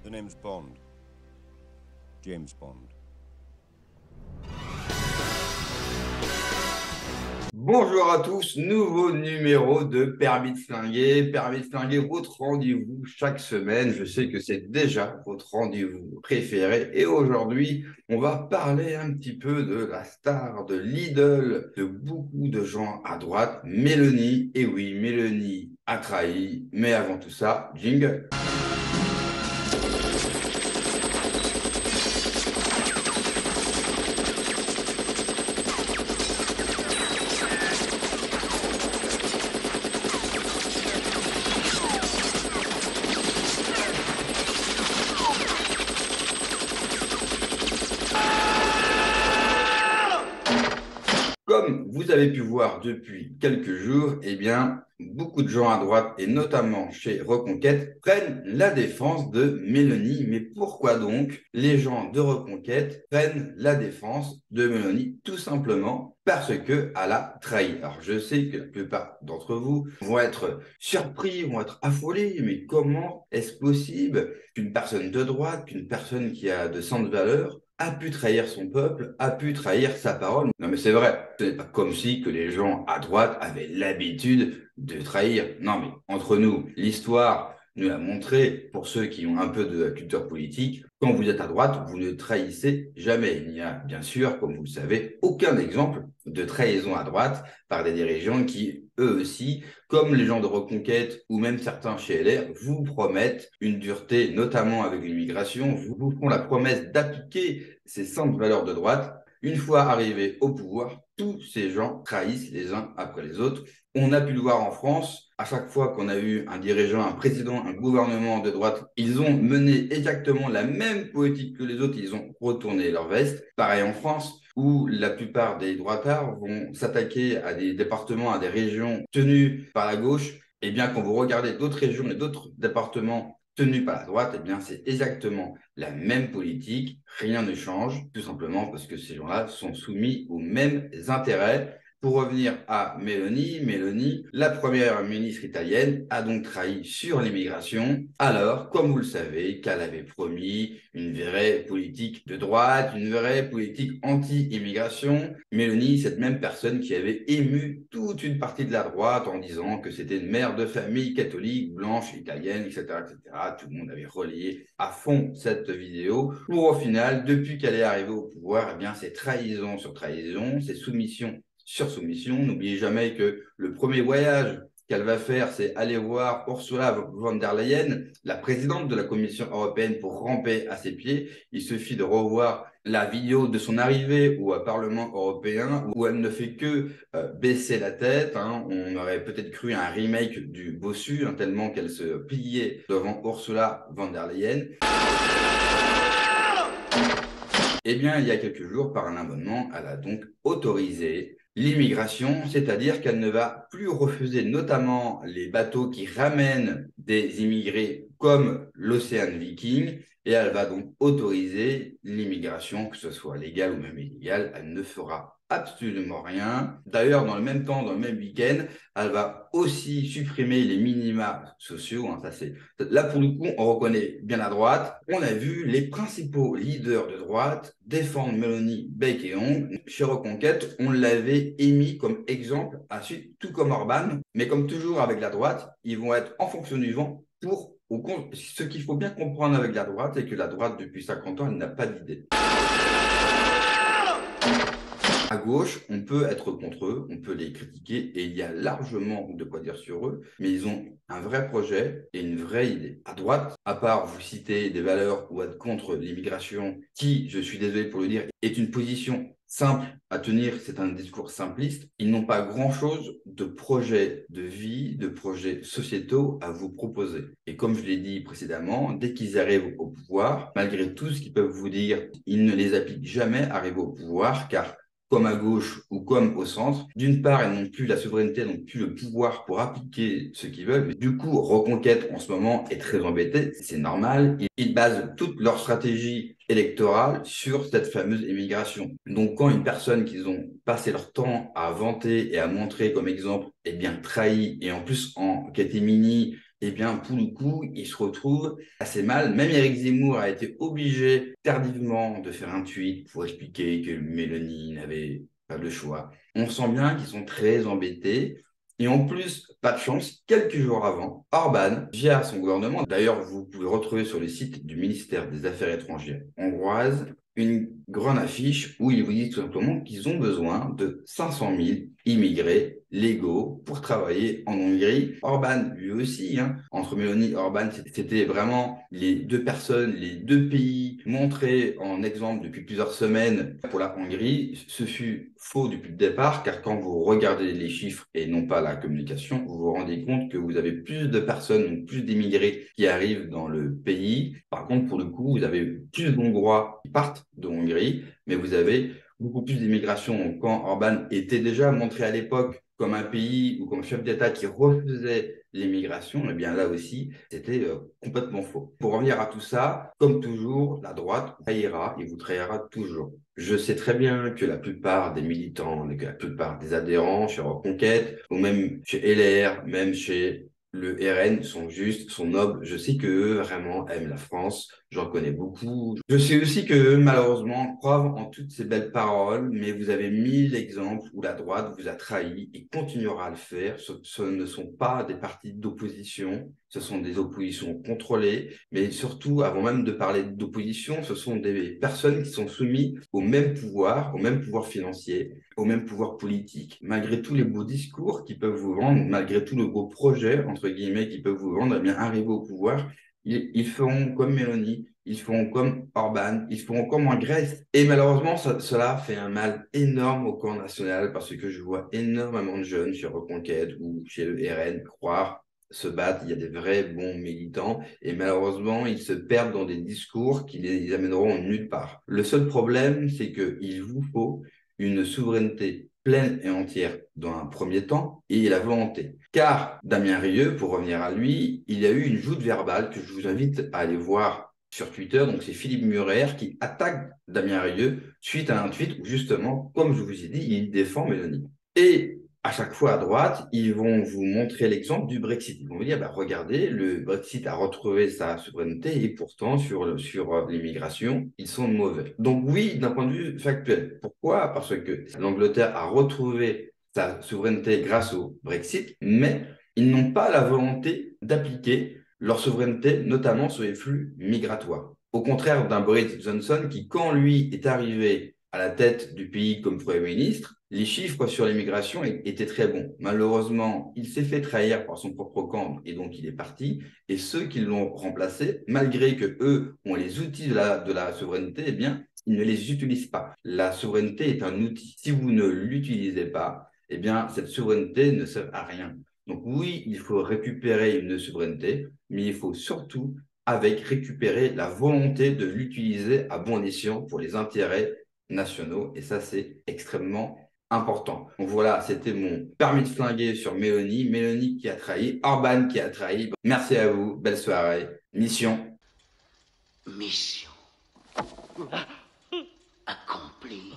The name's Bond. James Bond. Bonjour à tous, nouveau numéro de Permis de flinguer. Permis de flinguer, votre rendez-vous chaque semaine. Je sais que c'est déjà votre rendez-vous préféré. Et aujourd'hui, on va parler un petit peu de la star, de l'idole de beaucoup de gens à droite, Mélanie. Et oui, Mélanie a trahi. Mais avant tout ça, jingle. Comme vous avez pu voir depuis quelques jours, eh bien, beaucoup de gens à droite, et notamment chez Reconquête, prennent la défense de Mélanie. Mais pourquoi donc les gens de Reconquête prennent la défense de Mélanie? Tout simplement parce qu'elle a trahi. Alors, je sais que la plupart d'entre vous vont être surpris, vont être affolés, mais comment est-ce possible qu'une personne de droite, qu'une personne qui a de saines valeurs, a pu trahir son peuple, a pu trahir sa parole? Non mais c'est vrai, ce n'est pas comme si que les gens à droite avaient l'habitude de trahir. Non mais entre nous, l'histoire nous a montré, pour ceux qui ont un peu de culture politique, quand vous êtes à droite, vous ne trahissez jamais. Il n'y a bien sûr, comme vous le savez, aucun exemple de trahison à droite par des dirigeants qui, eux aussi, comme les gens de Reconquête ou même certains chez LR, vous promettent une dureté, notamment avec l'immigration, vous font la promesse d'appliquer ces simples valeurs de droite. Une fois arrivés au pouvoir, tous ces gens trahissent les uns après les autres. On a pu le voir en France, à chaque fois qu'on a eu un dirigeant, un président, un gouvernement de droite, ils ont mené exactement la même politique que les autres, ils ont retourné leur veste. Pareil en France, où la plupart des droitards vont s'attaquer à des départements, à des régions tenues par la gauche. Et bien, quand vous regardez d'autres régions et d'autres départements tenus par la droite, eh bien, c'est exactement la même politique. Rien ne change, tout simplement parce que ces gens-là sont soumis aux mêmes intérêts. Pour revenir à Mélanie, la première ministre italienne, a donc trahi sur l'immigration, alors, comme vous le savez, qu'elle avait promis une vraie politique de droite, une vraie politique anti-immigration. Mélanie, cette même personne qui avait ému toute une partie de la droite en disant que c'était une mère de famille catholique, blanche, italienne, etc., etc. Tout le monde avait relayé à fond cette vidéo pour au final, depuis qu'elle est arrivée au pouvoir, eh bien, c'est trahison sur trahison, c'est soumission sur soumission. N'oubliez jamais que le premier voyage qu'elle va faire, c'est aller voir Ursula von der Leyen, la présidente de la Commission européenne, pour ramper à ses pieds. Il suffit de revoir la vidéo de son arrivée au Parlement européen, où elle ne fait que baisser la tête. On aurait peut-être cru un remake du Bossu, tellement qu'elle se pliait devant Ursula von der Leyen. Eh bien, il y a quelques jours, par un amendement, elle a donc autorisé l'immigration, c'est-à-dire qu'elle ne va plus refuser notamment les bateaux qui ramènent des immigrés comme l'Océan Viking, et elle va donc autoriser l'immigration, que ce soit légale ou même illégale. Elle ne fera absolument rien. D'ailleurs, dans le même temps, dans le même week-end, elle va aussi supprimer les minima sociaux. Là, pour le coup, on reconnaît bien la droite. On a vu les principaux leaders de droite défendre Mélanie bec et ongles. Chez Reconquête, on l'avait émis comme exemple à suivre, tout comme Orban. Mais comme toujours avec la droite, ils vont être en fonction du vent pour ou contre. Ce qu'il faut bien comprendre avec la droite, c'est que la droite, depuis 50 ans, elle n'a pas d'idée. À gauche, on peut être contre eux, on peut les critiquer et il y a largement de quoi dire sur eux, mais ils ont un vrai projet et une vraie idée. À droite, à part vous citer des valeurs ou être contre l'immigration, qui, je suis désolé pour le dire, est une position simple à tenir, c'est un discours simpliste, ils n'ont pas grand-chose de projets de vie, de projets sociétaux à vous proposer. Et comme je l'ai dit précédemment, dès qu'ils arrivent au pouvoir, malgré tout ce qu'ils peuvent vous dire, ils ne les appliquent jamais arrivés au pouvoir, car comme à gauche ou comme au centre, d'une part, elles n'ont plus la souveraineté, n'ont plus le pouvoir pour appliquer ce qu'ils veulent. Du coup, Reconquête, en ce moment, est très embêtée. C'est normal. Ils basent toute leur stratégie électorale sur cette fameuse immigration. Donc, quand une personne qu'ils ont passé leur temps à vanter et à montrer comme exemple est bien trahie et en plus en catémini eh bien, pour le coup, il se retrouve assez mal. Même Éric Zemmour a été obligé tardivement de faire un tweet pour expliquer que Mélanie n'avait pas le choix. On sent bien qu'ils sont très embêtés. Et en plus, pas de chance, quelques jours avant, Orban, via son gouvernement, d'ailleurs, vous pouvez retrouver sur le site du ministère des Affaires étrangères hongroise, une grande affiche où ils vous disent tout simplement qu'ils ont besoin de 500 000 immigrés légaux pour travailler en Hongrie. Orban, lui aussi, hein, entre Mélanie et Orban, c'était vraiment les deux personnes, les deux pays montrés en exemple depuis plusieurs semaines pour la Hongrie. Ce fut faux depuis le départ, car quand vous regardez les chiffres et non pas la communication, vous vous rendez compte que vous avez plus de personnes, donc plus d'immigrés qui arrivent dans le pays. Par contre, pour le coup, vous avez plus d'Hongrois qui partent de Hongrie, mais vous avez beaucoup plus d'immigration. Quand Orban était déjà montré à l'époque comme un pays ou comme chef d'État qui refusait l'immigration, eh bien là aussi, c'était complètement faux. Pour revenir à tout ça, comme toujours, la droite trahira et vous trahira toujours. Je sais très bien que la plupart des militants, que la plupart des adhérents chez Reconquête, ou même chez LR, même chez le RN sont justes, sont nobles. Je sais qu'eux vraiment aiment la France. J'en connais beaucoup. Je sais aussi qu'eux, malheureusement, croient en toutes ces belles paroles, mais vous avez 1000 exemples où la droite vous a trahi et continuera à le faire. Ce ne sont pas des partis d'opposition, ce sont des oppositions contrôlées, mais surtout, avant même de parler d'opposition, ce sont des personnes qui sont soumises au même pouvoir financier, au même pouvoir politique, malgré tous les beaux discours qu'ils peuvent vous vendre, malgré tout le beau projet, entre guillemets, qu'ils peuvent vous vendre, eh bien, arriver au pouvoir, ils feront comme Mélanie, ils feront comme Orban, ils feront comme en Grèce. Et malheureusement, cela fait un mal énorme au camp national parce que je vois énormément de jeunes chez Reconquête ou chez le RN croire se battre, il y a des vrais bons militants et malheureusement, ils se perdent dans des discours qui les amèneront nulle part. Le seul problème, c'est qu'il vous faut une souveraineté pleine et entière dans un premier temps et la volonté. Car Damien Rieu, pour revenir à lui, il y a eu une joute verbale que je vous invite à aller voir sur Twitter. Donc c'est Philippe Murer qui attaque Damien Rieu suite à un tweet où justement, comme je vous ai dit, il défend Mélanie. Et à chaque fois à droite, ils vont vous montrer l'exemple du Brexit. Ils vont vous dire, bah, regardez, le Brexit a retrouvé sa souveraineté et pourtant, sur l'immigration, ils sont mauvais. Donc oui, d'un point de vue factuel. Pourquoi? Parce que l'Angleterre a retrouvé sa souveraineté grâce au Brexit, mais ils n'ont pas la volonté d'appliquer leur souveraineté, notamment sur les flux migratoires. Au contraire d'un Boris Johnson qui, quand lui est arrivé à la tête du pays comme Premier ministre, les chiffres sur l'immigration étaient très bons. Malheureusement, il s'est fait trahir par son propre camp et donc il est parti. Et ceux qui l'ont remplacé, malgré que eux ont les outils de la souveraineté, eh bien, ils ne les utilisent pas. La souveraineté est un outil. Si vous ne l'utilisez pas, eh bien, cette souveraineté ne sert à rien. Donc oui, il faut récupérer une souveraineté, mais il faut surtout avec récupérer la volonté de l'utiliser à bon escient pour les intérêts nationaux. Et ça, c'est extrêmement important. Donc voilà, c'était mon permis de flinguer sur Mélanie. Mélanie qui a trahi, Orban qui a trahi. Merci à vous, belle soirée. Mission. Mission accomplie.